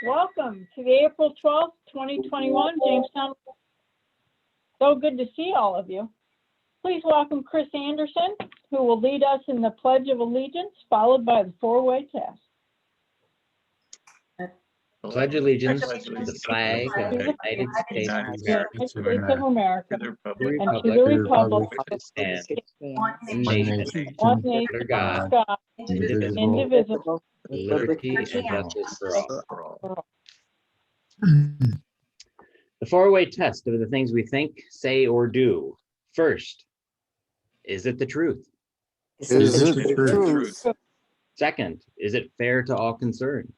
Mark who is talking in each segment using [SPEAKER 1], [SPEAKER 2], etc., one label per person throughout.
[SPEAKER 1] Welcome to the April 12th, 2021 Jamestown. So good to see all of you. Please welcome Chris Anderson, who will lead us in the Pledge of Allegiance, followed by the four-way test.
[SPEAKER 2] Pledge allegiance to the flag of the United States
[SPEAKER 1] of America, and to the republic
[SPEAKER 2] which stands
[SPEAKER 3] One
[SPEAKER 2] one
[SPEAKER 3] nation,
[SPEAKER 2] nation,
[SPEAKER 1] one nation,
[SPEAKER 2] under God,
[SPEAKER 1] God,
[SPEAKER 3] indivisible,
[SPEAKER 1] indivisible,
[SPEAKER 2] liberty and justice for all.
[SPEAKER 3] for all.
[SPEAKER 2] The four-way test of the things we think, say, or do. First, is it the truth?
[SPEAKER 4] Is it the truth?
[SPEAKER 2] Second, is it fair to all concerned?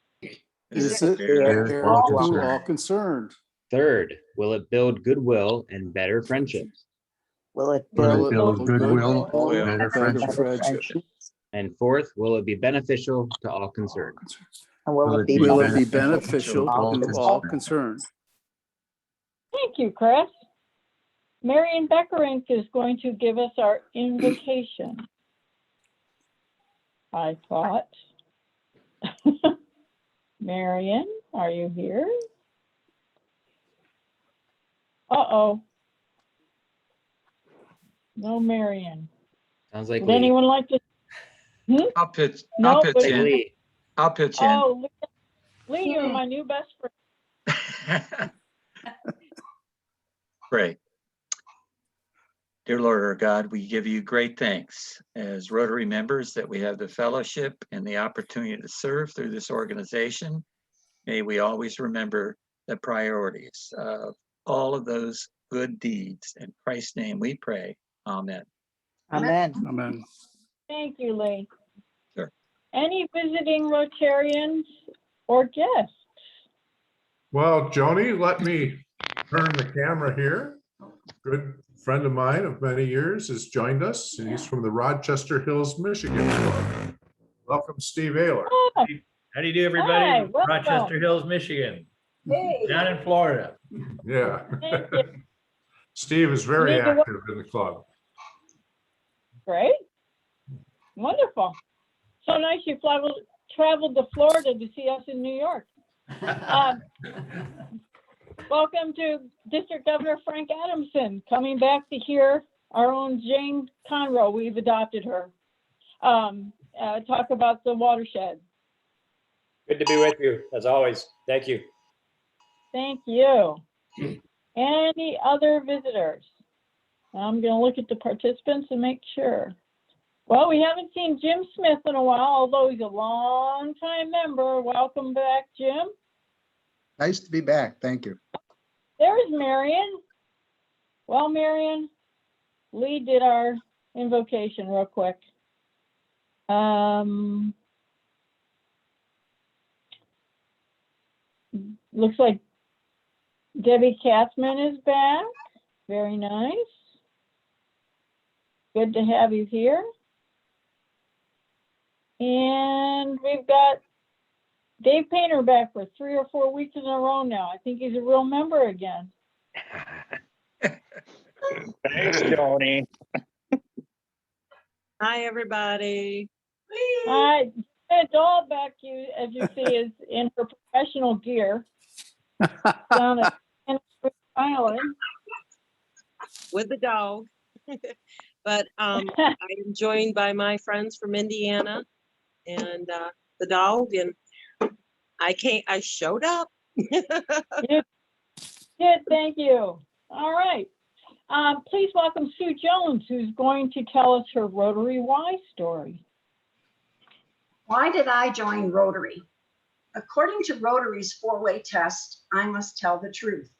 [SPEAKER 4] Is it fair to all concerned?
[SPEAKER 2] Third, will it build goodwill and better friendships?
[SPEAKER 5] Will it
[SPEAKER 4] Will it
[SPEAKER 5] build
[SPEAKER 4] build goodwill and better
[SPEAKER 5] better
[SPEAKER 4] friendship?
[SPEAKER 5] friendship?
[SPEAKER 2] And fourth, will it be beneficial to all concerned?
[SPEAKER 5] And will it be
[SPEAKER 4] Will it be
[SPEAKER 5] beneficial
[SPEAKER 4] beneficial to all concerned?
[SPEAKER 1] Thank you, Chris. Marion Beckerink is going to give us our invocation. I thought. Marion, are you here? Uh-oh. No Marion.
[SPEAKER 2] Sounds like
[SPEAKER 1] Would anyone like to?
[SPEAKER 3] I'll pitch
[SPEAKER 1] Nobody.
[SPEAKER 3] in.
[SPEAKER 2] Lee.
[SPEAKER 3] I'll pitch in.
[SPEAKER 1] Oh, Lee, you're my new best friend.
[SPEAKER 3] Pray. Dear Lord our God, we give you great thanks as Rotary members that we have the fellowship and the opportunity to serve through this organization. May we always remember the priorities of all of those good deeds. In Christ's name we pray. Amen.
[SPEAKER 5] Amen.
[SPEAKER 4] Amen.
[SPEAKER 1] Thank you, Lee.
[SPEAKER 3] Sure.
[SPEAKER 1] Any visiting Rotarians or guests?
[SPEAKER 6] Well, Joni, let me turn the camera here. Good friend of mine of many years has joined us, and he's from the Rochester Hills, Michigan Club. Welcome, Steve Ayler.
[SPEAKER 1] Oh,
[SPEAKER 7] How do you do, everybody?
[SPEAKER 1] Hi, welcome.
[SPEAKER 7] Rochester Hills, Michigan. Down in Florida.
[SPEAKER 6] Yeah.
[SPEAKER 1] thank you.
[SPEAKER 6] Steve is very
[SPEAKER 1] You need to-
[SPEAKER 6] active in the club.
[SPEAKER 1] Great. Wonderful. So nice you traveled to Florida to see us in New York. Welcome to District Governor Frank Adamson, coming back to hear our own Jane Conroe. We've adopted her. Talk about the watershed.
[SPEAKER 7] Good to be with you, as always. Thank you.
[SPEAKER 1] Thank you. Any other visitors? I'm going to look at the participants and make sure. Well, we haven't seen Jim Smith in a while, although he's a long-time member. Welcome back, Jim.
[SPEAKER 8] Nice to be back. Thank you.
[SPEAKER 1] There's Marion. Well, Marion, Lee did our invocation real quick. Looks like Debbie Katzman is back. Very nice. Good to have you here. And we've got Dave Painter back for 3 or 4 weeks in a row now. I think he's a real member again.
[SPEAKER 5] Thanks, Joni.
[SPEAKER 9] Hi, everybody.
[SPEAKER 1] Hi, it's all back, as you see, is in her professional gear down at Conroe Island.
[SPEAKER 9] With the dog. But I am joined by my friends from Indiana and the dog, and I showed up.
[SPEAKER 1] Good, thank you. All right. Please welcome Sue Jones, who's going to tell us her Rotary Why story.
[SPEAKER 10] Why did I join Rotary? According to Rotary's four-way test, I must tell the truth.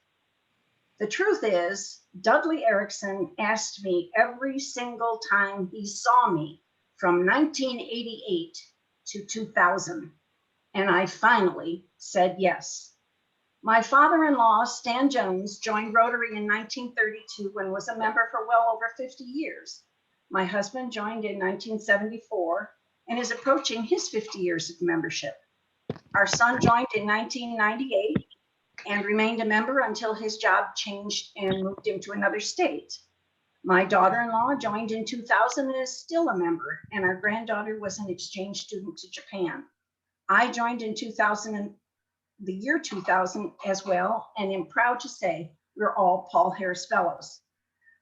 [SPEAKER 10] The truth is, Dudley Erickson asked me every single time he saw me from 1988 to 2000, and I finally said yes. My father-in-law, Stan Jones, joined Rotary in 1932 and was a member for well over 50 years. My husband joined in 1974 and is approaching his 50 years of membership. Our son joined in 1998 and remained a member until his job changed and moved him to another state. My daughter-in-law joined in 2000 and is still a member, and our granddaughter was an exchange student to Japan. I joined in 2000 the year 2000 as well, and am proud to say we're all Paul Harris Fellows.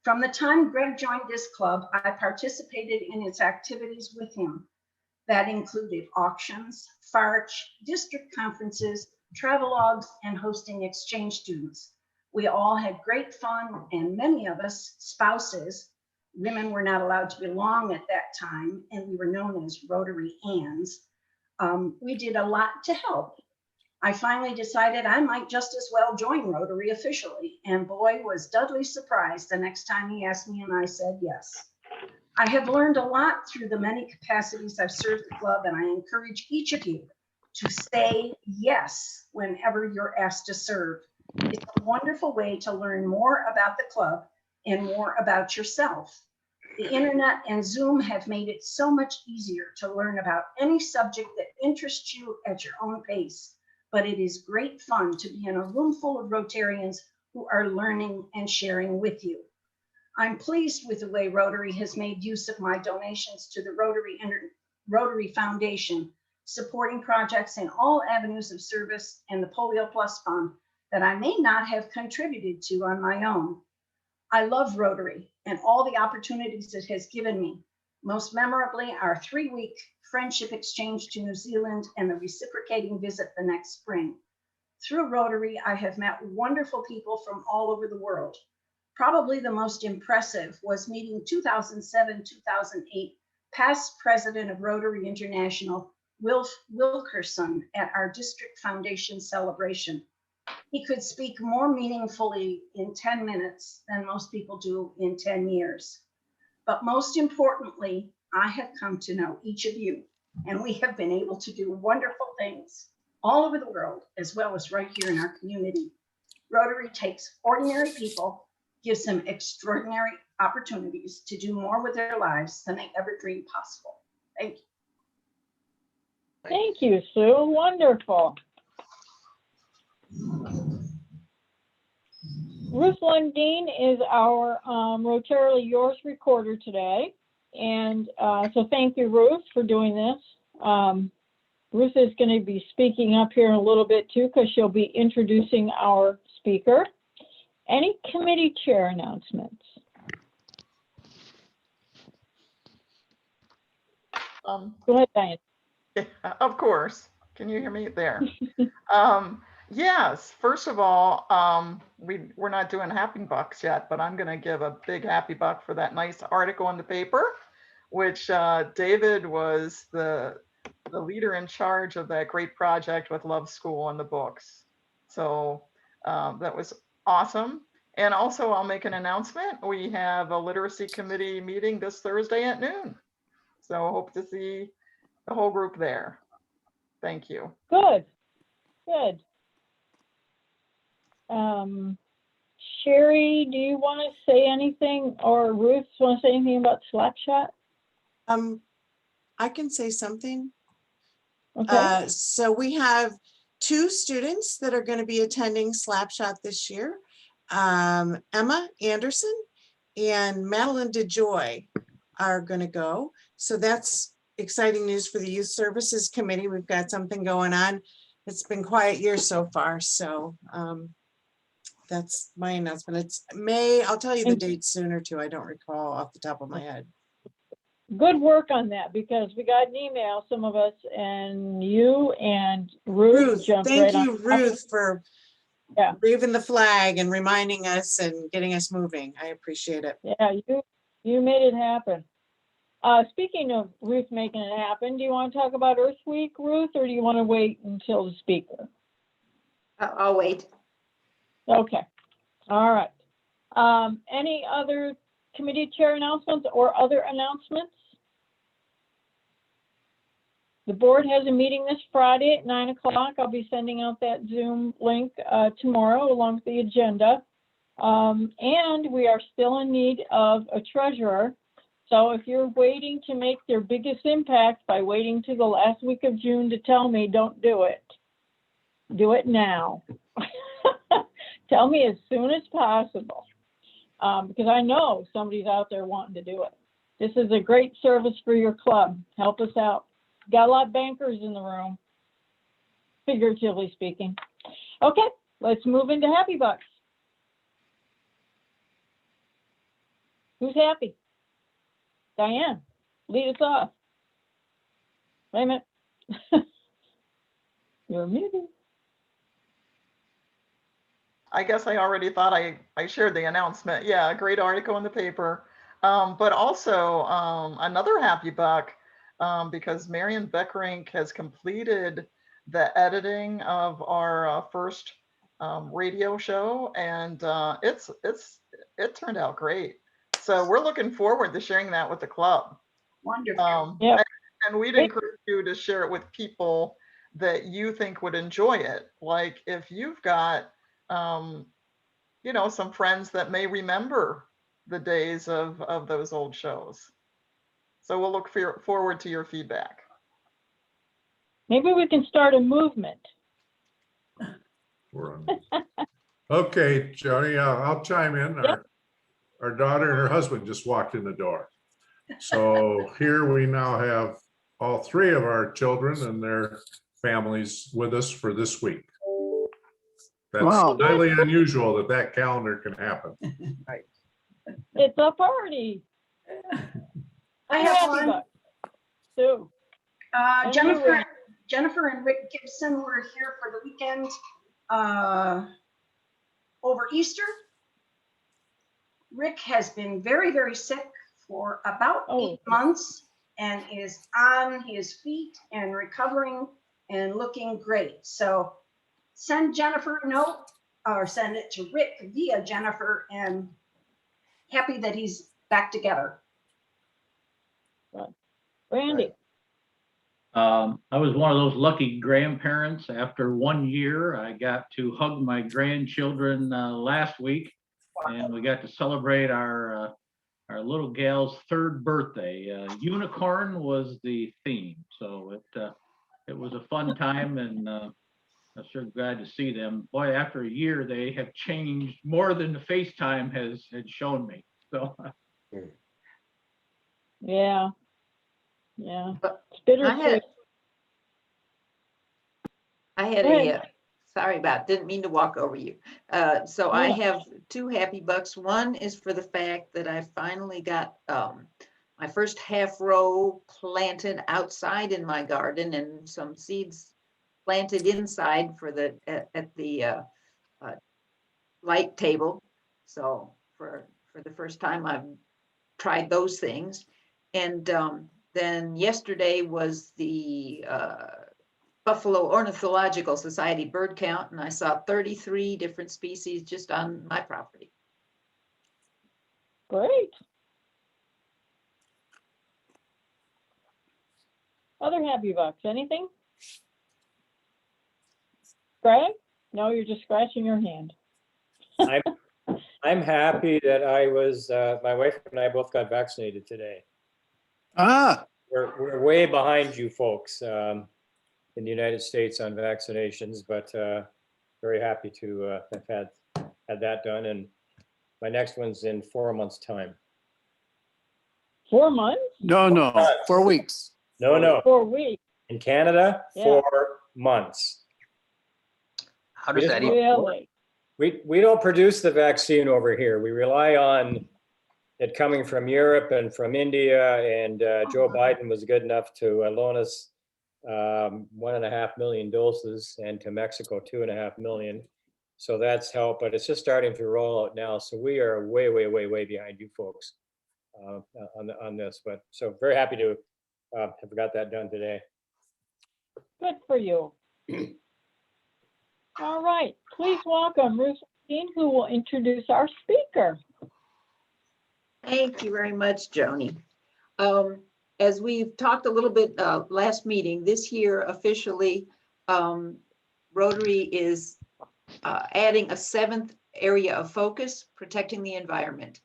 [SPEAKER 10] From the time Greg joined this club, I participated in its activities with him. That included auctions, FARC, district conferences, travelogues, and hosting exchange students. We all had great fun, and many of us, spouses, women were not allowed to belong at that time, and we were known as Rotary Anns. We did a lot to help. I finally decided I might just as well join Rotary officially, and boy, was Dudley surprised the next time he asked me, and I said yes. I have learned a lot through the many capacities I've served the club, and I encourage each of you to say yes whenever you're asked to serve. It's a wonderful way to learn more about the club and more about yourself. The internet and Zoom have made it so much easier to learn about any subject that interests you at your own pace, but it is great fun to be in a room full of Rotarians who are learning and sharing with you. I'm pleased with the way Rotary has made use of my donations to the Rotary Foundation, supporting projects in all avenues of service, and the Polio Plus Fund that I may not have contributed to on my own. I love Rotary and all the opportunities it has given me. Most memorably, our 3-week friendship exchange to New Zealand and the reciprocating visit the next spring. Through Rotary, I have met wonderful people from all over the world. Probably the most impressive was meeting 2007-2008 past president of Rotary International, Wilf Wilkerson, at our district foundation celebration. He could speak more meaningfully in 10 minutes than most people do in 10 years. But most importantly, I have come to know each of you, and we have been able to do wonderful things all over the world, as well as right here in our community. Rotary takes ordinary people, gives them extraordinary opportunities to do more with their lives than they ever dreamed possible. Thank you.
[SPEAKER 1] Thank you, Sue. Wonderful. Ruth Lundeen is our Rotarily Yours recorder today. And so thank you, Ruth, for doing this. Ruth is going to be speaking up here in a little bit too, because she'll be introducing our speaker. Any committee chair announcements? Go ahead, Diane.
[SPEAKER 11] Of course. Can you hear me there? Yes, first of all, we're not doing happy bucks yet, but I'm going to give a big happy buck for that nice article in the paper, which David was the leader in charge of that great project with Love School and the books. So that was awesome. And also I'll make an announcement. We have a literacy committee meeting this Thursday at noon. So hope to see the whole group there. Thank you.
[SPEAKER 1] Good, good. Sherry, do you want to say anything, or Ruth want to say anything about Slapshot?
[SPEAKER 12] I can say something.
[SPEAKER 1] Okay.
[SPEAKER 12] So we have 2 students that are going to be attending Slapshot this year. Emma Anderson and Madeline DeJoy are going to go. So that's exciting news for the Youth Services Committee. We've got something going on. It's been a quiet year so far. So that's my announcement. It's May. I'll tell you the date sooner too. I don't recall off the top of my head.
[SPEAKER 1] Good work on that, because we got an email, some of us, and you and Ruth jumped
[SPEAKER 12] thank
[SPEAKER 1] right on.
[SPEAKER 12] you, Ruth, for waving the flag and reminding us and getting us moving. I appreciate it.
[SPEAKER 1] Yeah, you made it happen. Speaking of Ruth making it happen, do you want to talk about Earth Week, Ruth, or do you want to wait until the speaker?
[SPEAKER 10] I'll wait.
[SPEAKER 1] Okay. All right. Any other committee chair announcements or other announcements? The board has a meeting this Friday at 9 o'clock. I'll be sending out that Zoom link tomorrow along with the agenda. And we are still in need of a treasurer. So if you're waiting to make their biggest impact by waiting to the last week of June to tell me, don't do it. Do it now. Tell me as soon as possible. Because I know somebody's out there wanting to do it. This is a great service for your club. Help us out. Got a lot of bankers in the room. figuratively speaking. Okay, let's move into Happy Bucks. Who's happy? Diane, lead us off. Wait a minute. You're muted.
[SPEAKER 11] I guess I already thought I shared the announcement. Yeah, a great article in the paper. But also another happy buck because Marion Beckrink has completed the editing of our first radio show, and it turned out great. So we're looking forward to sharing that with the club.
[SPEAKER 10] Wonderful.
[SPEAKER 1] Yep.
[SPEAKER 11] And we'd encourage you to share it with people that you think would enjoy it. Like if you've got, you know, some friends that may remember the days of those old shows. So we'll look forward to your feedback.
[SPEAKER 1] Maybe we can start a movement.
[SPEAKER 6] We're on. Okay, Joni, I'll chime in. Our daughter and her husband just walked in the door. So here we now have all three of our children and their families with us for this week. That's
[SPEAKER 4] Wow.
[SPEAKER 6] highly unusual that calendar can happen.
[SPEAKER 5] Right.
[SPEAKER 1] It's a party.
[SPEAKER 10] I have
[SPEAKER 1] Happy
[SPEAKER 10] one.
[SPEAKER 1] Bucks. Sue. And you, Rick.
[SPEAKER 10] Jennifer and Rick Gibson were here for the weekend over Easter. Rick has been very, very sick for about 8 months and is on his feet and recovering and looking great. So send Jennifer a note or send it to Rick via Jennifer, and happy that he's back together.
[SPEAKER 1] Randy.
[SPEAKER 13] I was one of those lucky grandparents. After 1 year, I got to hug my grandchildren last week, and we got to celebrate our little gal's 3rd birthday. Unicorn was the theme, so it was a fun time, and I'm sure glad to see them. Boy, after a year, they have changed more than the FaceTime had shown me. So.
[SPEAKER 1] Yeah. Yeah. It's bittersweet.
[SPEAKER 14] I had sorry didn't mean to walk over you. So I have 2 happy bucks. One is for the fact that I finally got my first half row planted outside in my garden and some seeds planted inside for at the light table. So for the first time I've tried those things. And then yesterday was the Buffalo Ornithological Society bird count, and I saw 33 different species just on my property.
[SPEAKER 1] Great. Other happy bucks, anything? Greg? No, you're just scratching your hand.
[SPEAKER 7] I'm happy that my wife and I both got vaccinated today. We're way behind you folks in the United States on vaccinations, but very happy to have had that done. And my next one's in 4 months' time.
[SPEAKER 1] 4 months?
[SPEAKER 4] No, 4 weeks.
[SPEAKER 7] No.
[SPEAKER 1] 4 weeks.
[SPEAKER 7] In Canada,
[SPEAKER 1] Yeah.
[SPEAKER 7] 4 months.
[SPEAKER 5] How does that even work?
[SPEAKER 7] We don't produce the vaccine over here. We rely on it coming from Europe and from India, and Joe Biden was good enough to loan us 1.5 million doses, and to Mexico 2.5 million. So that's helped, but it's just starting to roll out now. So we are way behind you folks on this. But so very happy to have got that done today.
[SPEAKER 1] Good for you. All right, please welcome Ruth Dean, who will introduce our speaker.
[SPEAKER 14] Thank you very much, Joni. As we've talked a little bit last meeting, this year officially, Rotary is adding a 7th area of focus, protecting the environment.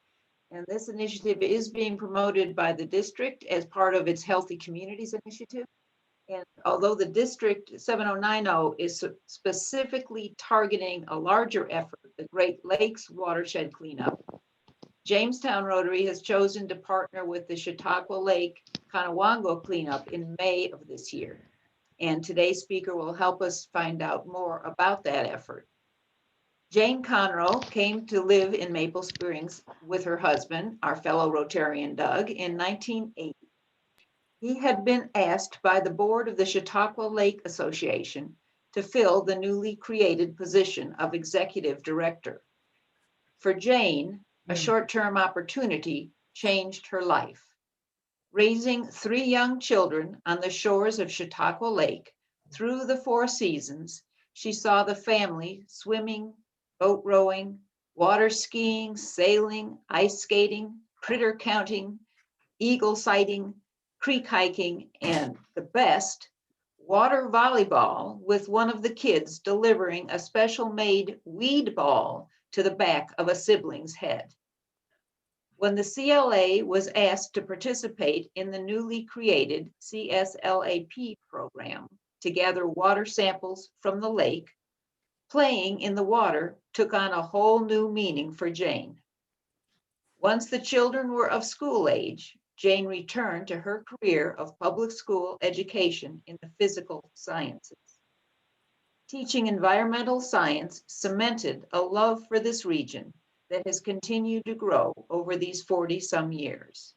[SPEAKER 14] And this initiative is being promoted by the district as part of its Healthy Communities initiative. And although the district 7090 is specifically targeting a larger effort, the Great Lakes Watershed cleanup, Jamestown Rotary has chosen to partner with the Chautauqua Lake Conroe cleanup in May of this year. And today's speaker will help us find out more about that effort. Jane Conroe came to live in Maple Springs with her husband, our fellow Rotarian Doug, in 1980. He had been asked by the board of the Chautauqua Lake Association to fill the newly created position of executive director. For Jane, a short-term opportunity changed her life. Raising 3 young children on the shores of Chautauqua Lake through the 4 seasons, she saw the family swimming, boat rowing, water skiing, sailing, ice skating, critter counting, eagle sighting, creek hiking, and the best, water volleyball, with one of the kids delivering a special made weed ball to the back of a sibling's head. When the CLA was asked to participate in the newly created CSLAP program to gather water samples from the lake, playing in the water took on a whole new meaning for Jane. Once the children were of school age, Jane returned to her career of public school education in the physical sciences. Teaching environmental science cemented a love for this region that has continued to grow over these 40-some years.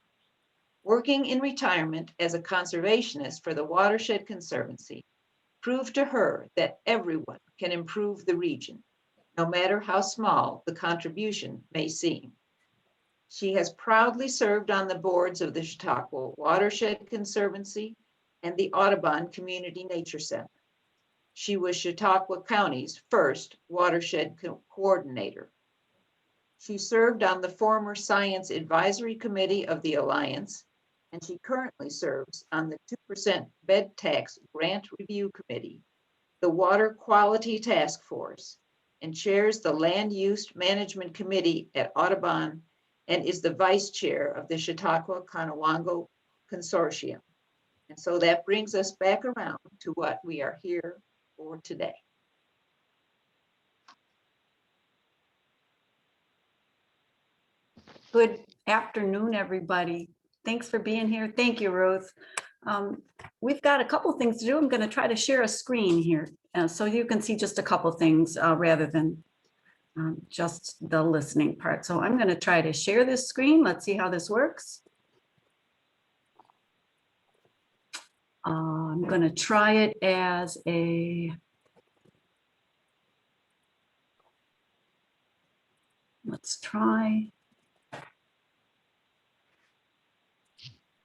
[SPEAKER 14] Working in retirement as a conservationist for the Watershed Conservancy proved to her that everyone can improve the region, no matter how small the contribution may seem. She has proudly served on the boards of the Chautauqua Watershed Conservancy and the Audubon Community Nature Center. She was Chautauqua County's first watershed coordinator. She served on the former Science Advisory Committee of the Alliance, and she currently serves on the 2% Bed Tax Grant Review Committee, the Water Quality Task Force, and chairs the Land Use Management Committee at Audubon, and is the vice chair of the Chautauqua Conewango Consortium. And so that brings us back around to what we are here for today.
[SPEAKER 15] Good afternoon, everybody. Thanks for being here. Thank you, Ruth. We've got a couple things to do. I'm going to try to share a screen here so you can see just a couple things rather than just the listening part. So I'm going to try to share this screen. Let's see how this works. I'm going to try it as a, let's try.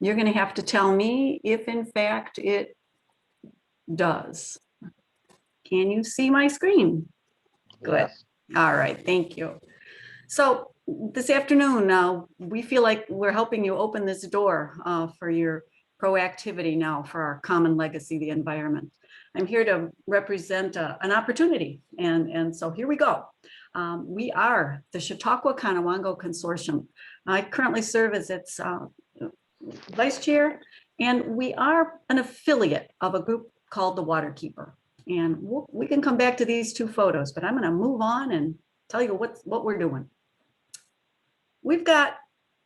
[SPEAKER 15] You're going to have to tell me if in fact it does. Can you see my screen? Good.
[SPEAKER 2] Yes.
[SPEAKER 15] All right, thank you. So this afternoon, we feel like we're helping you open this door for your proactivity now for our common legacy, the environment. I'm here to represent an opportunity, and so here we go. We are the Chautauqua Conewango Consortium. I currently serve as its vice chair, and we are an affiliate of a group called the Waterkeeper. And we can come back to these 2 photos, but I'm going to move on and tell you what we're doing. We've got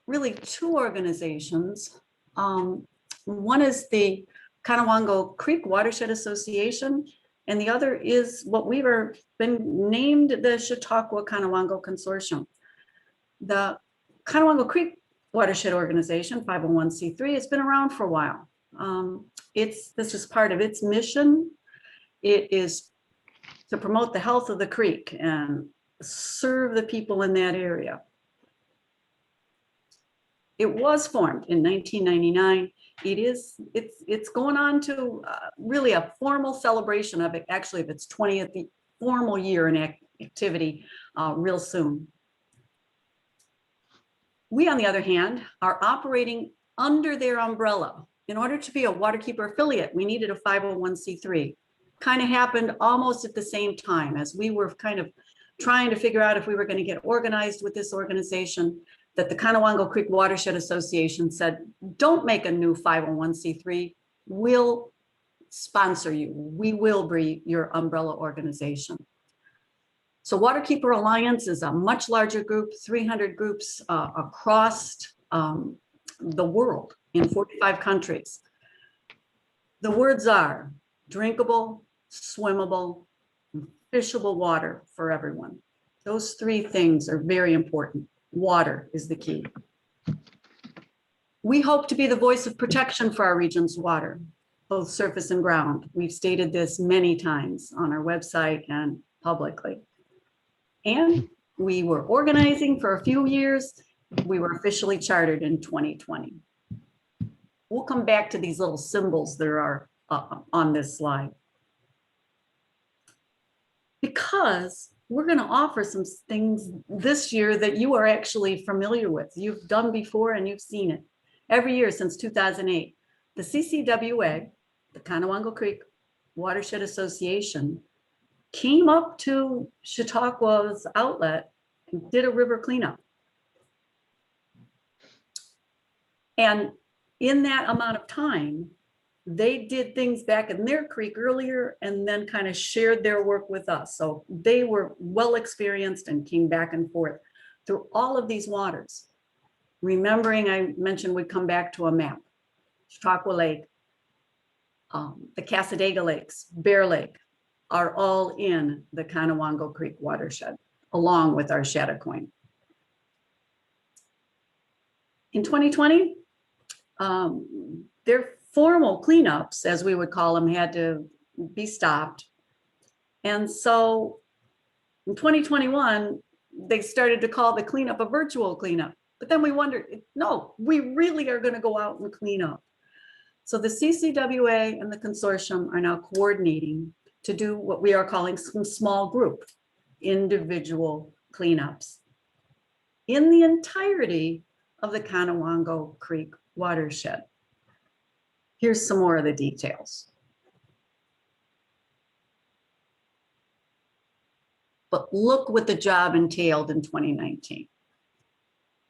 [SPEAKER 15] really 2 organizations. One is the Conewango Creek Watershed Association, and the other is what we've been named the Chautauqua Conewango Consortium. The Conewango Creek Watershed Organization, 501c3, has been around for a while. This is part of its mission. It is to promote the health of the creek and serve the people in that area. It was formed in 1999. It's going on to really a formal celebration of it, actually of its 20th formal year in activity real soon. We, on the other hand, are operating under their umbrella. In order to be a Waterkeeper affiliate, we needed a 501c3. Kind of happened almost at the same time as we were kind of trying to figure out if we were going to get organized with this organization, that the Conewango Creek Watershed Association said, don't make a new 501c3. We'll sponsor you. We will be your umbrella organization. So Waterkeeper Alliance is a much larger group, 300 groups across the world in 45 countries. The words are drinkable, swimmable, and fishable water for everyone. Those three things are very important. Water is the key. We hope to be the voice of protection for our region's water, both surface and ground. We've stated this many times on our website and publicly. And we were organizing for a few years. We were officially chartered in 2020. We'll come back to these little symbols that are on this slide. Because we're going to offer some things this year that you are actually familiar with. You've done before and you've seen it. Every year since 2008, the CCWA, the Conroe Creek Watershed Association, came up to Chautauqua's outlet and did a river cleanup. And in that amount of time, they did things back in their creek earlier and then kind of shared their work with us. So they were well experienced and came back and forth through all of these waters. Remembering, I mentioned we'd come back to a map. Chautauqua Lake, the Cassadaga Lakes, Bear Lake are all in the Conroe Creek watershed, along with our Chautauqua. In 2020, their formal cleanups, as we would call them, had to be stopped. And so in 2021, they started to call the cleanup a virtual cleanup. But then we wondered, no, we really are going to go out and clean up. So the CCWA and the consortium are now coordinating to do what we are calling some small group individual cleanups in the entirety of the Conroe Creek watershed. Here's some more of the details. But look what the job entailed in 2019.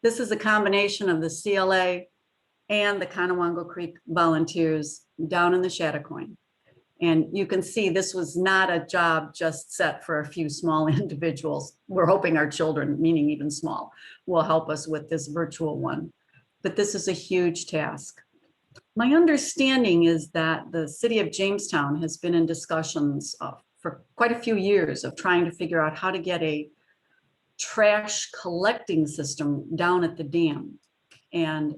[SPEAKER 15] This is a combination of the CLA and the Conroe Creek volunteers down in the Chautauqua. And you can see this was not a job just set for a few small individuals. We're hoping our children, meaning even small, will help us with this virtual one. But this is a huge task. My understanding is that the city of Jamestown has been in discussions for quite a few years of trying to figure out how to get a trash collecting system down at the dam. And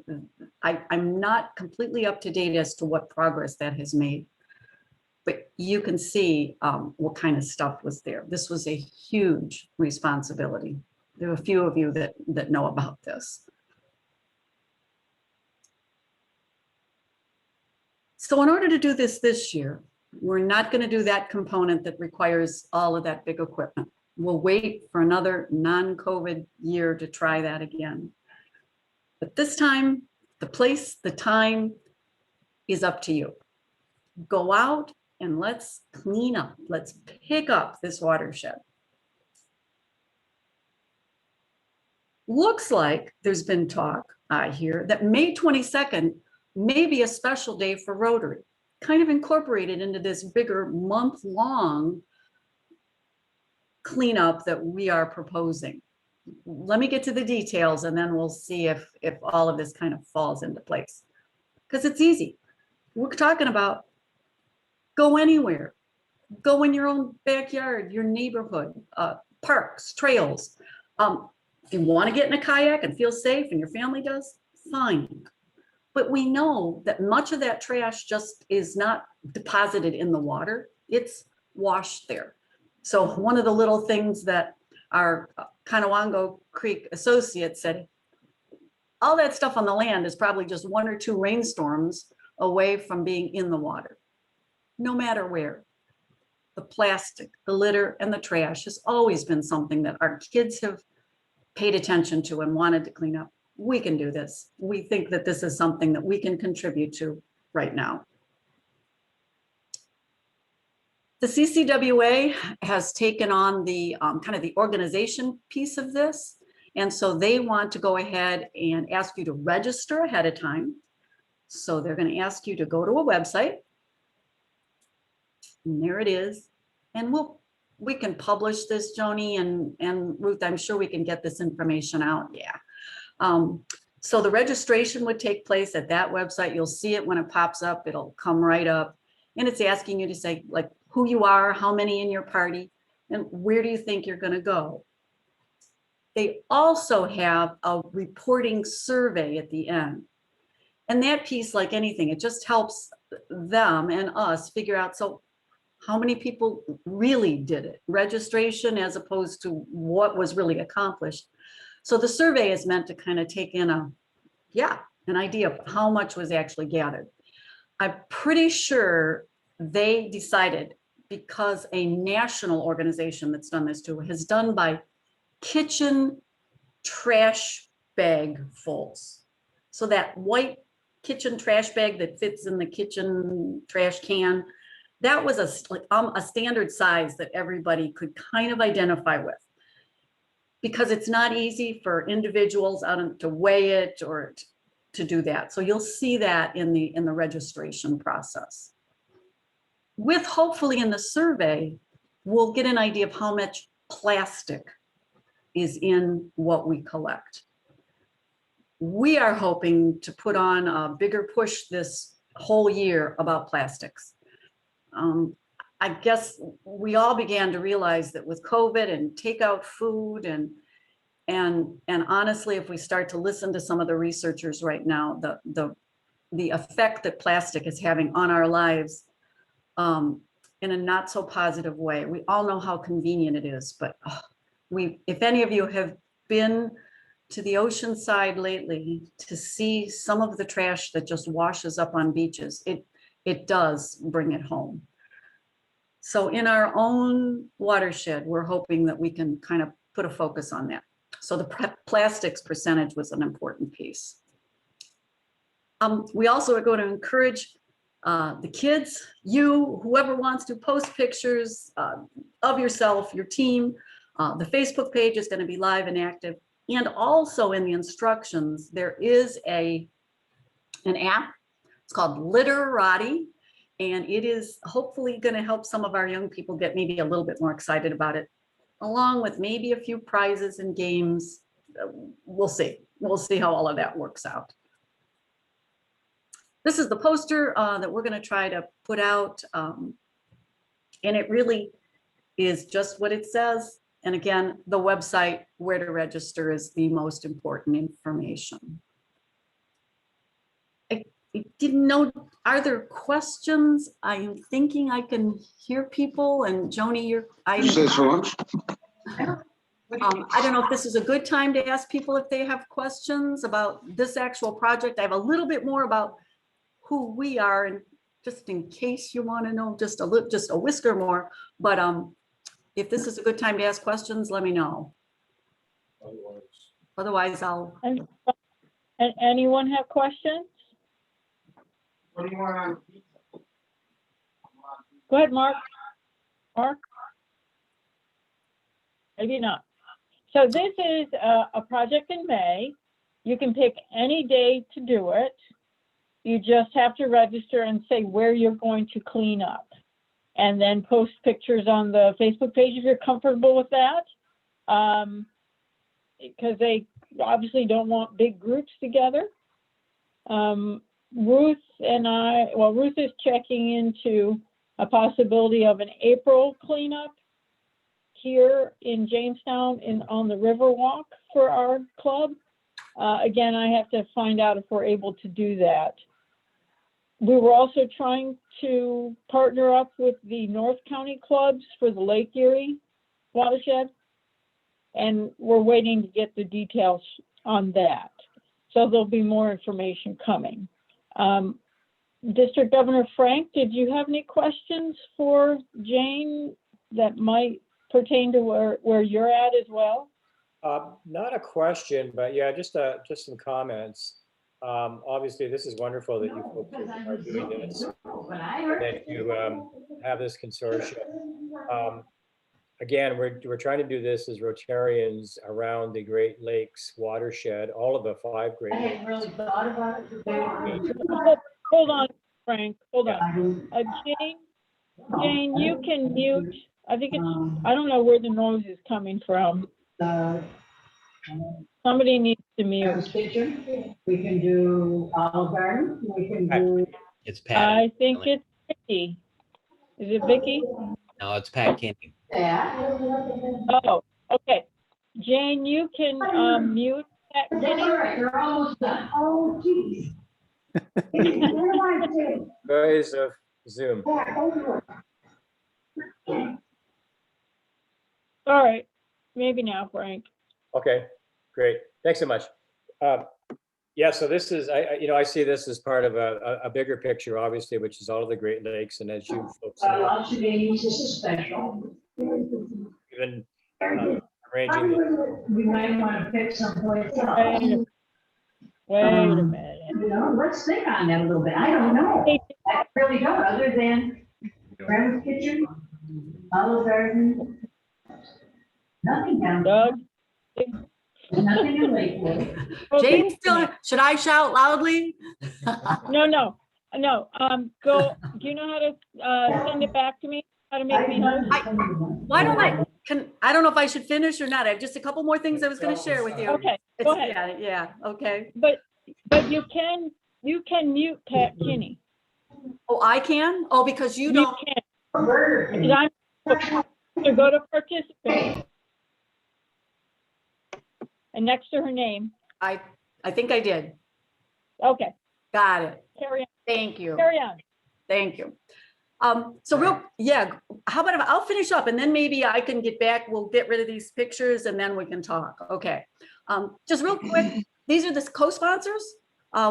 [SPEAKER 15] I'm not completely up to date as to what progress that has made, but you can see what kind of stuff was there. This was a huge responsibility. There are a few of you that know about this. So in order to do this year, we're not going to do that component that requires all of that big equipment. We'll wait for another non-COVID year to try that again. But this time, the place, the time is up to you. Go out and let's clean up. Let's pick up this watershed. Looks like there's been talk, I hear, that May 22nd may be a special day for Rotary, kind of incorporated into this bigger month-long cleanup that we are proposing. Let me get to the details and then we'll see if all of this kind of falls into place. Because it's easy. We're talking about go anywhere. Go in your own backyard, your neighborhood, parks, trails. If you want to get in a kayak and feel safe and your family does, fine. But we know that much of that trash just is not deposited in the water. It's washed there. So one of the little things that our Conroe Creek associates said, all that stuff on the land is probably just 1 or 2 rainstorms away from being in the water. No matter where. The plastic, the litter, and the trash has always been something that our kids have paid attention to and wanted to clean up. We can do this. We think that this is something that we can contribute to right now. The CCWA has taken on the kind of the organization piece of this. And so they want to go ahead and ask you to register ahead of time. So they're going to ask you to go to a website. And there it is. And we can publish this, Joni and Ruth. I'm sure we can get this information out. Yeah. So the registration would take place at that website. You'll see it when it pops up. It'll come right up. And it's asking you to say like who you are, how many in your party, and where do you think you're going to go. They also have a reporting survey at the end. And that piece, like anything, it just helps them and us figure out, so how many people really did it? Registration as opposed to what was really accomplished. So the survey is meant to kind of take in an idea of how much was actually gathered. I'm pretty sure they decided, because a national organization that's done this too has done by kitchen trash bag fulls. So that white kitchen trash bag that fits in the kitchen trash can, that was a standard size that everybody could kind of identify with. Because it's not easy for individuals to weigh it or to do that. So you'll see that in the registration process. With hopefully in the survey, we'll get an idea of how much plastic is in what we collect. We are hoping to put on a bigger push this whole year about plastics. I guess we all began to realize that with COVID and takeout food and honestly, if we start to listen to some of the researchers right now, the effect that plastic is having on our lives in a not so positive way. We all know how convenient it is, but if any of you have been to the ocean side lately to see some of the trash that just washes up on beaches, it does bring it home. So in our own watershed, we're hoping that we can kind of put a focus on that. So the plastics percentage was an important piece. We also are going to encourage the kids, whoever wants to post pictures of yourself, your team. The Facebook page is going to be live and active. And also in the instructions, there is an app. It's called Literati. And it is hopefully going to help some of our young people get maybe a little bit more excited about it, along with maybe a few prizes and games. We'll see. We'll see how all of that works out. This is the poster that we're going to try to put out. And it really is just what it says. And again, the website where to register is the most important information. I didn't know, are there questions? I'm thinking I can hear people, and Joni, I don't know if this is a good time to ask people if they have questions about this actual project. I have a little bit more about who we are, and just in case you want to know just a whisker more, but if this is a good time to ask questions, let me know. Otherwise, I'll.
[SPEAKER 1] And anyone have questions?
[SPEAKER 16] What do you want?
[SPEAKER 1] Go ahead, Mark. Mark? Maybe not. So this is a project in May. You can pick any day to do it. You just have to register and say where you're going to clean up, and then post pictures on the Facebook page if you're comfortable with that. Because they obviously don't want big groups together. Ruth is checking into a possibility of an April cleanup here in Jamestown on the Riverwalk for our club. Again, I have to find out if we're able to do that. We were also trying to partner up with the North County clubs for the Lake Erie watershed, and we're waiting to get the details on that. So there'll be more information coming. District Governor Frank, did you have any questions for Jane that might pertain to where you're at as well?
[SPEAKER 7] Not a question, but yeah, just some comments. Obviously, this is wonderful that you folks are doing this, and that you have this consortium. Again, we're trying to do this as Rotarians around the Great Lakes watershed, all of the 5 Great Lakes.
[SPEAKER 16] I hadn't really thought about it.
[SPEAKER 1] Hold on, Frank, hold on. Jane, you can mute. I think I don't know where the noise is coming from. Somebody needs to mute.
[SPEAKER 16] We can do Olive Garden. We can do.
[SPEAKER 2] It's Patty.
[SPEAKER 1] I think it's Ricky. Is it Vicky?
[SPEAKER 2] No, it's Pat Kenny.
[SPEAKER 1] Oh, okay. Jane, you can mute Pat Kenny.
[SPEAKER 16] You're almost done. Oh, geez.
[SPEAKER 7] Guys of Zoom.
[SPEAKER 1] All right, maybe now, Frank.
[SPEAKER 7] Okay, great. Thanks so much. Yeah, so this is, I see this as part of a bigger picture, obviously, which is all of the Great Lakes. And as you folks know,
[SPEAKER 16] This is special.
[SPEAKER 7] even arranging.
[SPEAKER 16] We might want to pick someplace else.
[SPEAKER 1] Wait a minute.
[SPEAKER 16] You know, let's think on that a little bit. I don't know. I really don't, other than Grandma's kitchen, Olive Garden. Nothing down.
[SPEAKER 1] Doug?
[SPEAKER 16] Nothing in Lakewood.
[SPEAKER 15] Jane, still, should I shout loudly?
[SPEAKER 1] No. Go, do you know how to send it back to me? How to make me host?
[SPEAKER 15] Why don't I don't know if I should finish or not. I have just a couple more things I was going to share with you.
[SPEAKER 1] Okay, go ahead.
[SPEAKER 15] Yeah, okay.
[SPEAKER 1] But you can mute Pat Kinney.
[SPEAKER 15] Oh, I can? Oh, because you don't.
[SPEAKER 1] Can. Because I'm to go to participate. And next to her name.
[SPEAKER 15] I think I did.
[SPEAKER 1] Okay.
[SPEAKER 15] Got it.
[SPEAKER 1] Carry on.
[SPEAKER 15] Thank you.
[SPEAKER 1] Carry on.
[SPEAKER 15] Thank you. How about if I'll finish up and then maybe I can get back, we'll get rid of these pictures and then we can talk. Okay. Just real quick, these are the co-sponsors.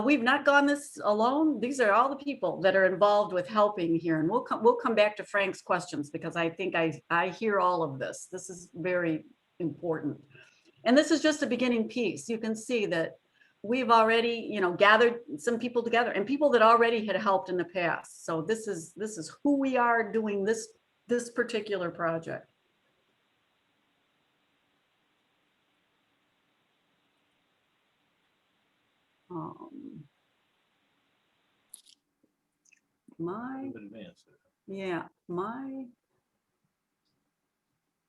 [SPEAKER 15] We've not gone this alone. These are all the people that are involved with helping here. And we'll come back to Frank's questions because I think I hear all of this. This is very important. And this is just a beginning piece. You can see that we've already, gathered some people together and people that already had helped in the past. So this is who we are doing this particular project. I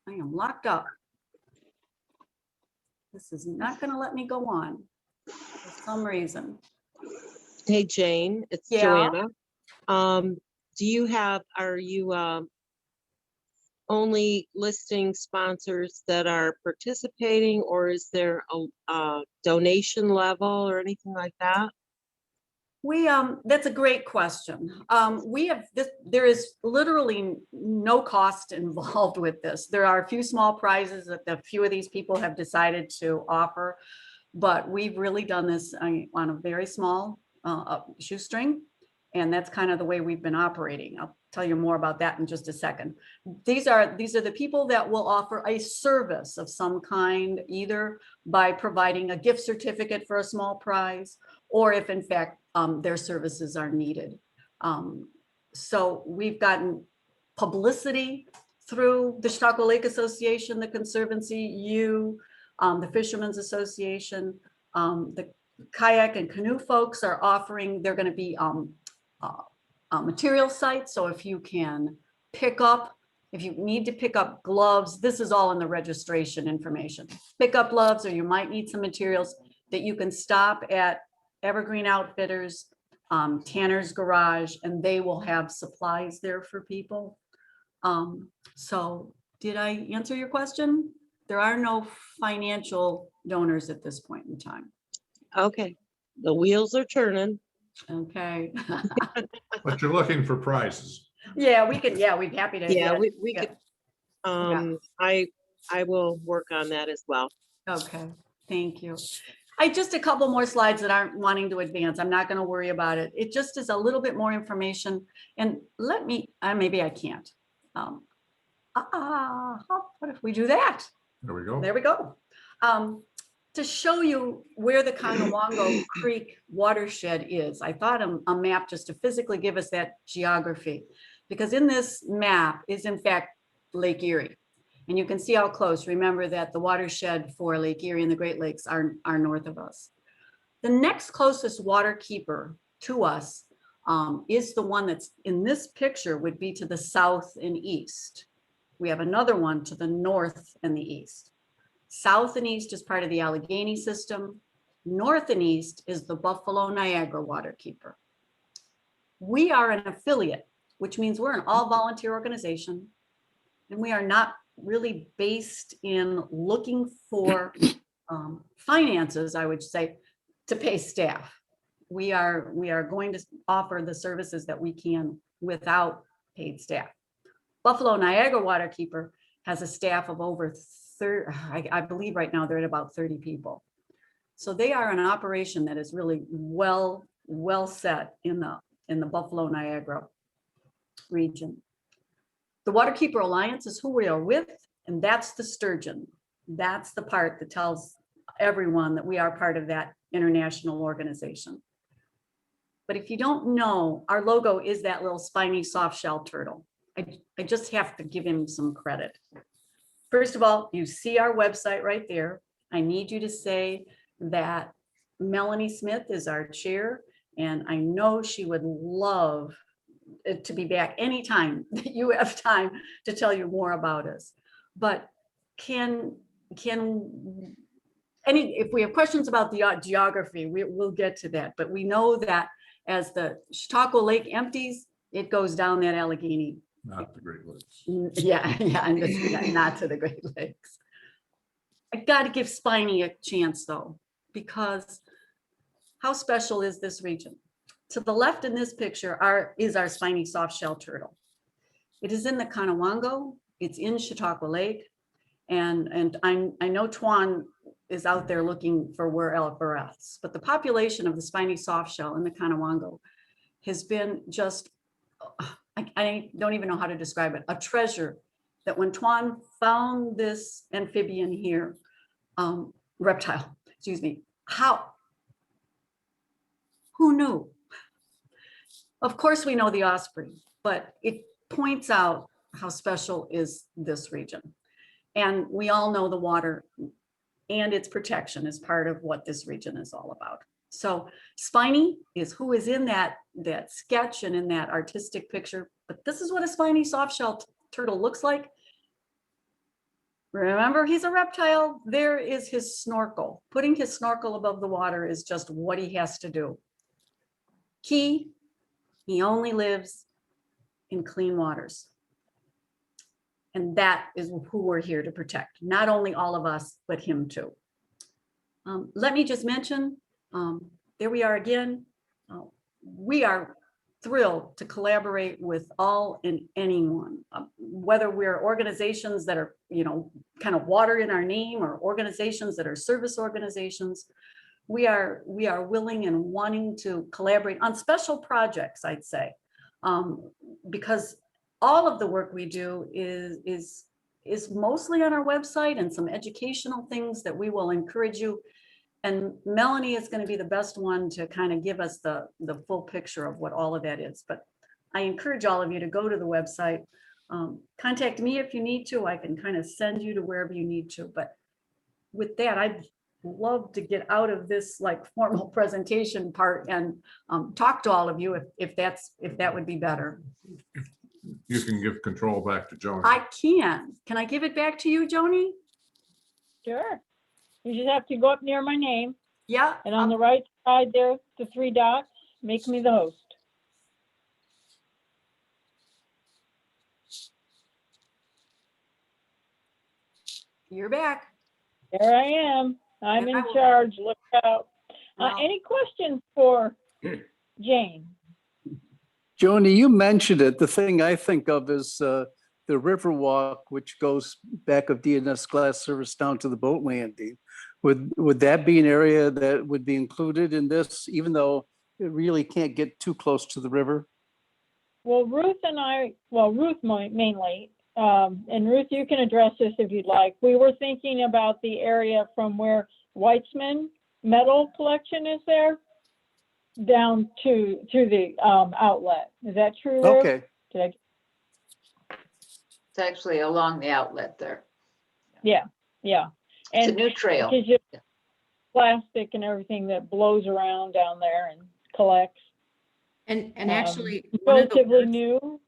[SPEAKER 15] am locked up. This is not going to let me go on for some reason.
[SPEAKER 9] Hey, Jane, it's Joanna. Are you only listing sponsors that are participating, or is there a donation level or anything like that?
[SPEAKER 15] That's a great question. There is literally no cost involved with this. There are a few small prizes that a few of these people have decided to offer, but we've really done this on a very small shoestring. And that's kind of the way we've been operating. I'll tell you more about that in just a second. These are the people that will offer a service of some kind, either by providing a gift certificate for a small prize, or if in fact their services are needed. So we've gotten publicity through the Chautauqua Lake Association, the Conservancy, the Fishermen's Association, the kayak and canoe folks are offering, they're going to be material sites. So if you need to pick up gloves, this is all in the registration information. Pick up gloves, or you might need some materials that you can stop at Evergreen Outfitters, Tanner's Garage, and they will have supplies there for people. So did I answer your question? There are no financial donors at this point in time.
[SPEAKER 9] Okay, the wheels are turning.
[SPEAKER 15] Okay.
[SPEAKER 6] But you're looking for prizes.
[SPEAKER 15] Yeah, we'd be happy to.
[SPEAKER 9] Yeah, we could. I will work on that as well.
[SPEAKER 15] Okay, thank you. Just a couple more slides that aren't wanting to advance. I'm not going to worry about it. It just is a little bit more information. And let me, maybe I can't. What if we do that?
[SPEAKER 6] There we go.
[SPEAKER 15] There we go. To show you where the Conroe Creek watershed is, I thought a map just to physically give us that geography, because in this map is in fact Lake Erie. And you can see how close. Remember that the watershed for Lake Erie and the Great Lakes are north of us. The next closest water keeper to us is the one that's in this picture, would be to the south and east. We have another one to the north and the east. South and east is part of the Allegheny system. North and east is the Buffalo Niagara water keeper. We are an affiliate which means we're an all volunteer organization. And we are not really based in looking for finances, I would say, to pay staff. We are going to offer the services that we can without paid staff. Buffalo Niagara Waterkeeper has a staff of over 30, I believe right now they're at about 30 people. So they are an operation that is really well set in the Buffalo Niagara region. The Waterkeeper Alliance is who we are with, and that's the sturgeon. That's the part that tells everyone that we are part of that international organization. But if you don't know, our logo is that little spiny soft shell turtle. I just have to give him some credit. First of all, you see our website right there. I need you to say that Melanie Smith is our chair, and I know she would love to be back anytime that you have time to tell you more about us. But if we have questions about the geography, we'll get to that. But we know that as the Chautauqua Lake empties, it goes down that Allegheny.
[SPEAKER 6] Not the Great Lakes.
[SPEAKER 15] Yeah, not to the Great Lakes. I got to give Spiny a chance though, because how special is this region? To the left in this picture is our spiny soft shell turtle. It is in the Conowongo. It's in Chautauqua Lake, and I know Tuan is out there looking for where else, but the population of the spiny soft shell in the Conowongo has been just, I don't even know how to describe it, a treasure. That when Tuan found this amphibian here, reptile, excuse me, who knew? Of course we know the osprey, but it points out how special is this region. And we all know the water and its protection is part of what this region is all about. So Spiny is who is in that sketch and in that artistic picture, but this is what a spiny softshell turtle looks like. Remember, he's a reptile. There is his snorkel. Putting his snorkel above the water is just what he has to do. He only lives in clean waters. And that is who we're here to protect. Not only all of us, but him too. Let me just mention, there we are again. We are thrilled to collaborate with all and anyone, whether we're organizations that are, kind of water in our name or organizations that are service organizations. We are willing and wanting to collaborate on special projects, I'd say, because all of the work we do is mostly on our website and some educational things that we will encourage you. And Melanie is going to be the best one to kind of give us the full picture of what all of that is. But I encourage all of you to go to the website. Contact me if you need to. I can kind of send you to wherever you need to. But with that, I'd love to get out of this like formal presentation part and talk to all of you if that would be better.
[SPEAKER 6] You can give control back to Joni.
[SPEAKER 15] I can. Can I give it back to you, Joni?
[SPEAKER 1] Sure. You just have to go up near my name.
[SPEAKER 15] Yeah.
[SPEAKER 1] And on the right side there, the 3 dots, make me the host.
[SPEAKER 15] You're back.
[SPEAKER 1] There I am. I'm in charge. Look out. Any questions for Jane?
[SPEAKER 4] Joni, you mentioned it. The thing I think of is the Riverwalk, which goes back of DNS Glass Service down to the boat landing. Would that be an area that would be included in this, even though it really can't get too close to the river?
[SPEAKER 1] Well, Ruth mainly, and Ruth, you can address this if you'd like. We were thinking about the area from where Weitzman metal collection is there down to the outlet. Is that true, Ruth?
[SPEAKER 4] Okay.
[SPEAKER 14] It's actually along the outlet there.
[SPEAKER 1] Yeah.
[SPEAKER 14] It's a new trail.
[SPEAKER 1] Because you have plastic and everything that blows around down there and collects.
[SPEAKER 17] And actually,
[SPEAKER 1] relatively new.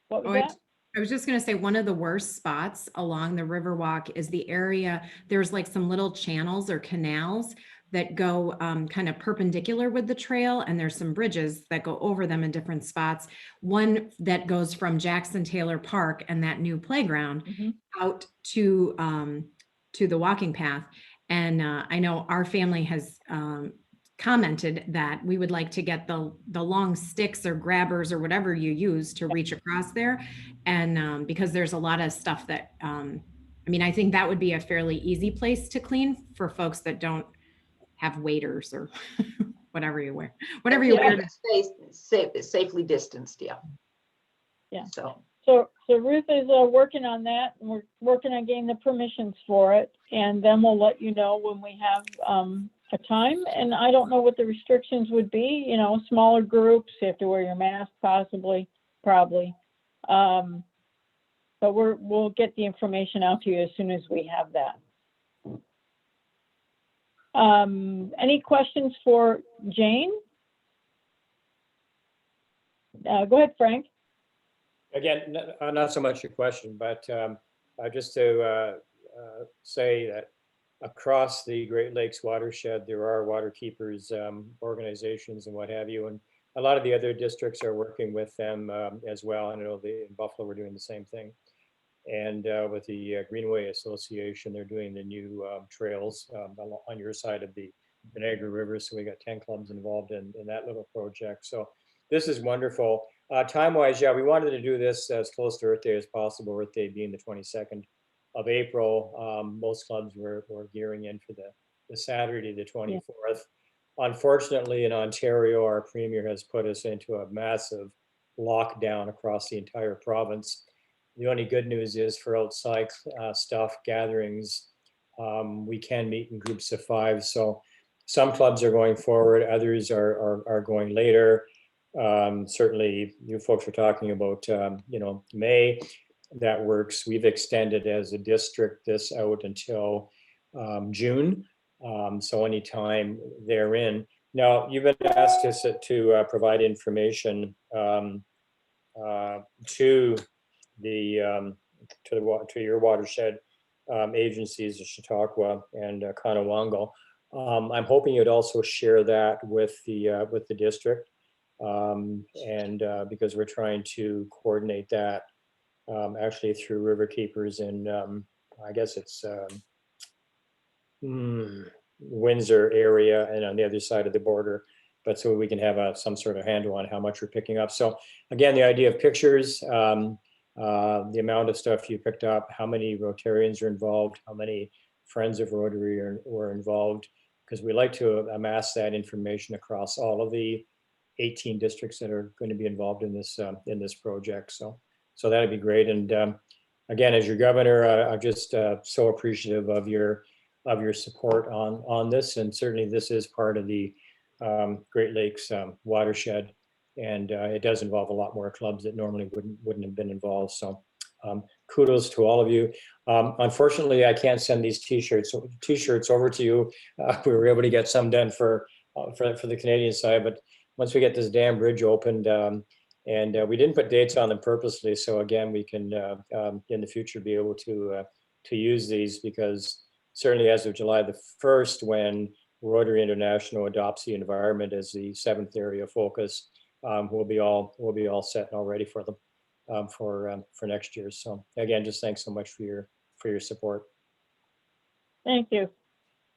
[SPEAKER 1] What was that?
[SPEAKER 17] I was just going to say one of the worst spots along the Riverwalk is the area. There's like some little channels or canals that go kind of perpendicular with the trail, and there's some bridges that go over them in different spots. One that goes from Jackson Taylor Park and that new playground out to the walking path. And I know our family has commented that we would like to get the long sticks or grabbers or whatever you use to reach across there. And because there's a lot of stuff that, I mean, I think that would be a fairly easy place to clean for folks that don't have waders or whatever you wear, whatever you wear.
[SPEAKER 14] Safely distanced, yeah.
[SPEAKER 1] Yeah.
[SPEAKER 14] So
[SPEAKER 1] Ruth is working on that, and we're working on getting the permissions for it, and then we'll let you know when we have a time. And I don't know what the restrictions would be, you know, smaller groups, you have to wear your mask possibly, probably. But we'll get the information out to you as soon as we have that. Any questions for Jane? Go ahead, Frank.
[SPEAKER 7] Again, not so much a question, but just to say that across the Great Lakes watershed, there are water keepers organizations and what have you. And a lot of the other districts are working with them as well. I know in Buffalo, we're doing the same thing. And with the Greenway Association, they're doing the new trails on your side of the Niagara River. So we got 10 clubs involved in that little project. So this is wonderful. Time-wise, yeah, we wanted to do this as close to Earth Day as possible, Earth Day being the 22nd of April. Most clubs were gearing in for the Saturday, the 24th. Yeah. Unfortunately, in Ontario, our premier has put us into a massive lockdown across the entire province. The only good news is for outside stuff, gatherings, we can meet in groups of 5. So some clubs are going forward, others are going later. Certainly you folks are talking about, you know, May, that works. We've extended as a district this out until June. So anytime therein. Now, you've been asked us to provide information to your watershed agencies of Chautauqua and Conroe. I'm hoping you'd also share that with the district, and because we're trying to coordinate that actually through River Keepers in I guess it's Windsor area and on the other side of the border, but so we can have some sort of handle on how much we're picking up. So again, the idea of pictures, the amount of stuff you picked up, how many Rotarians are involved, how many friends of Rotary were involved, because we like to amass that information across all of the 18 districts that are going to be involved in this project. So that'd be great. And again, as your governor, I'm just so appreciative of your support on this. And certainly this is part of the Great Lakes watershed. And it does involve a lot more clubs that normally wouldn't have been involved. So kudos to all of you. Unfortunately, I can't send these t-shirts over to you. We were able to get some done for the Canadian side, but once we get this damn bridge opened, and we didn't put dates on them purposely, so again, we can in the future be able to use these, because certainly as of July the 1st, when Rotary International adopts the environment as the 7th area of focus, we'll be all set and all ready for them for next year. So again, just thanks so much for your support.
[SPEAKER 1] Thank you.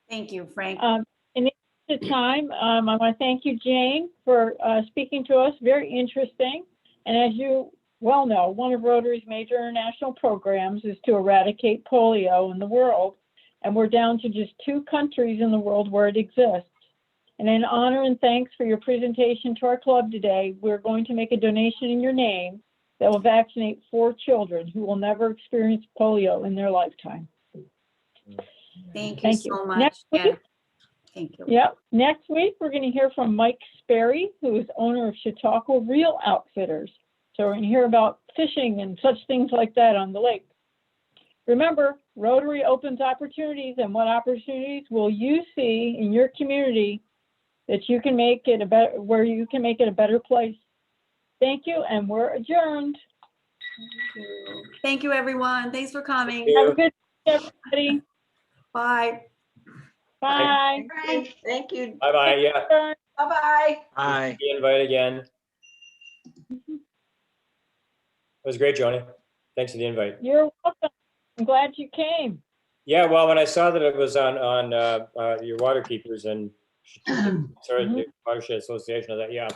[SPEAKER 15] Thank you, Frank.
[SPEAKER 1] In the interest of time, I want to thank you, Jane, for speaking to us. Very interesting. And as you well know, one of Rotary's major international programs is to eradicate polio in the world. And we're down to just 2 countries in the world where it exists. And in honor and thanks for your presentation to our club today, we're going to make a donation in your name that will vaccinate 4 children who will never experience polio in their lifetime.
[SPEAKER 15] Thank you so much.
[SPEAKER 1] Next week,
[SPEAKER 15] yeah. Thank you.
[SPEAKER 1] Yep. Next week, we're going to hear from Mike Sperry, who is owner of Chautauqua Reel Outfitters. So we're going to hear about fishing and such things like that on the lake. Remember, Rotary opens opportunities, and what opportunities will you see in your community that you can make it where you can make it a better place? Thank you, and we're adjourned.
[SPEAKER 15] Thank you, everyone. Thanks for coming.
[SPEAKER 1] Have a good day, everybody.
[SPEAKER 15] Bye.
[SPEAKER 1] Bye.
[SPEAKER 14] Thank you.
[SPEAKER 7] Bye-bye, yeah.
[SPEAKER 10] Bye-bye.
[SPEAKER 3] Aye.
[SPEAKER 7] The invite again. It was great, Joni. Thanks for the invite.
[SPEAKER 1] You're welcome. I'm glad you came.
[SPEAKER 7] Yeah, well, when I saw that it was on your water keepers and sorry, the Watershed Association of that, yeah,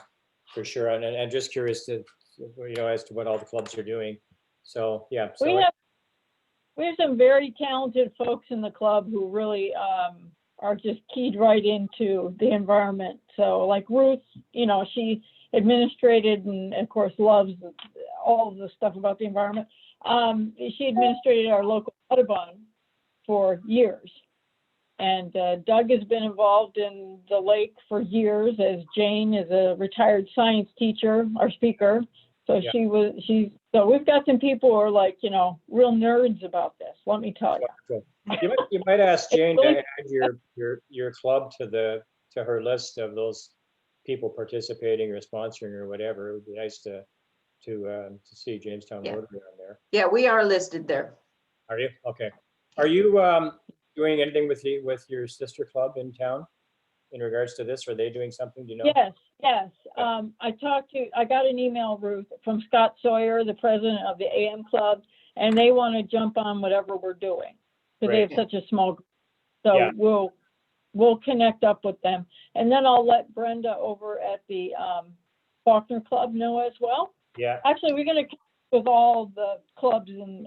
[SPEAKER 7] for sure. And just curious to, as to what all the clubs are doing. So, yeah. So
[SPEAKER 1] We have some very talented folks in the club who really are just keyed right into the environment. So like Ruth, she administrated and of course loves all of the stuff about the environment. She administrated our local Audubon for years. And Doug has been involved in the lake for years, as Jane is a retired science teacher, our speaker. So
[SPEAKER 7] Yeah.
[SPEAKER 1] So we've got some people who are like, real nerds about this, let me tell you.
[SPEAKER 7] you might ask Jane to add your club to her list of those people participating or sponsoring or whatever. It would be nice to see Jamestown
[SPEAKER 14] Yeah.
[SPEAKER 7] Rotary on there.
[SPEAKER 14] Yeah, we are listed there.
[SPEAKER 7] Are you? Okay. Are you doing anything with your sister club in town in regards to this? Are they doing something? Do you know?
[SPEAKER 1] Yes. I got an email, Ruth, from Scott Sawyer, the president of the AM Club, and they want to jump on whatever we're doing because they have such a small group. So
[SPEAKER 7] Yeah.
[SPEAKER 1] we'll connect up with them. And then I'll let Brenda over at the Faulkner Club know as well.
[SPEAKER 7] Yeah.
[SPEAKER 1] Actually, we're going to connect with all the clubs in,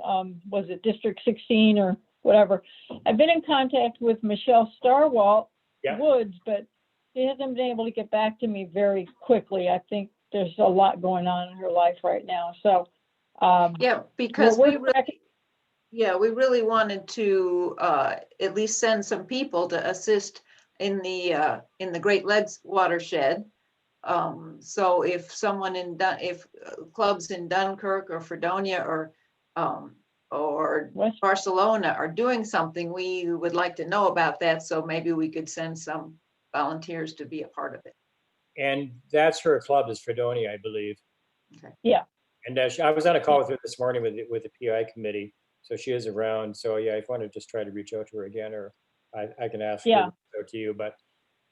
[SPEAKER 1] was it District 16 or whatever. I've been in contact with Michelle Starwalt Woods, but she hasn't been able to get back to me very quickly. I think there's a lot going on in her life right now. So,
[SPEAKER 14] because we really wanted to at least send some people to assist in the Great Legs watershed. So if someone if clubs in Dunkirk or Fredonia or Barcelona are doing something, we would like to know about that. So maybe we could send some volunteers to be a part of it.
[SPEAKER 7] And that's her club is Fredonia, I believe.
[SPEAKER 14] Okay.
[SPEAKER 1] Yeah.
[SPEAKER 7] And I was on a call with her this morning with the PI committee, so she is around. So yeah, if you want to just try to reach out to her again, or I can ask her to reach out to you. But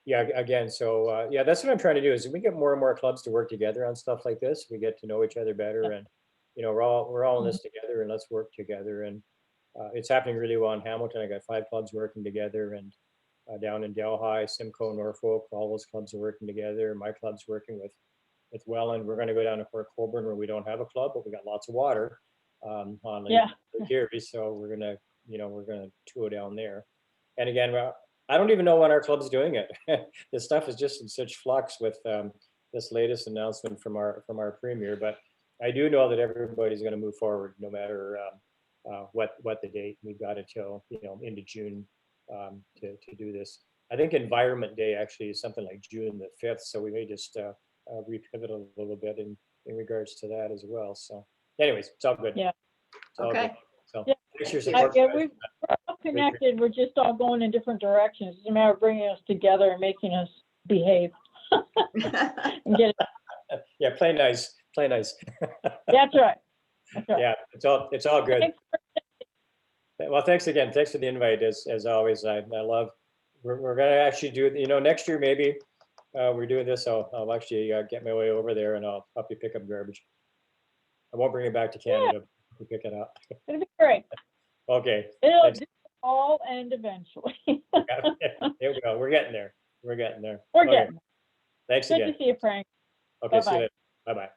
[SPEAKER 7] yeah, again, so yeah, that's what I'm trying to do is we get more and more clubs to work together on stuff like this. We get to know each other better, and we're all in this together, and let's work together. And it's happening really well in Hamilton. I got 5 clubs working together, and down in Delhi, Simcoe, Norfolk, all those clubs are working together. My club's working with Welland. We're going to go down to Port Colborne where we don't have a club, but we got lots of water on Lake Erie. So we're gonna tour down there. And again, I don't even know when our club's doing it. This stuff is just in such flux with this latest announcement from our premier. But I do know that everybody's going to move forward no matter what the date. We've got until into June to do this. I think Environment Day actually is something like June the 5th. So we may just repivot a little bit in regards to that as well. So anyways, it's all good.
[SPEAKER 1] Yeah.
[SPEAKER 7] It's all good. So thanks for your support.
[SPEAKER 1] We're all connected. We're just all going in different directions. It's a matter of bringing us together and making us behave. And get it.
[SPEAKER 7] Yeah, play nice.
[SPEAKER 1] That's right.
[SPEAKER 7] Yeah, it's all good. Well, thanks again. Thanks for the invite as always. I love, we're going to actually do, next year, maybe we're doing this. I'll actually get my way over there and I'll help you pick up garbage. I won't bring it back to Canada to pick it up.
[SPEAKER 1] It'll be great.
[SPEAKER 7] Okay.
[SPEAKER 1] It'll all end eventually.
[SPEAKER 7] Here we go. We're getting there. We're getting there.
[SPEAKER 1] We're getting there.
[SPEAKER 7] Thanks
[SPEAKER 1] Good
[SPEAKER 7] again.
[SPEAKER 1] to see you, Frank.
[SPEAKER 7] Okay, see you
[SPEAKER 1] Bye-bye.
[SPEAKER 7] later. Bye-bye.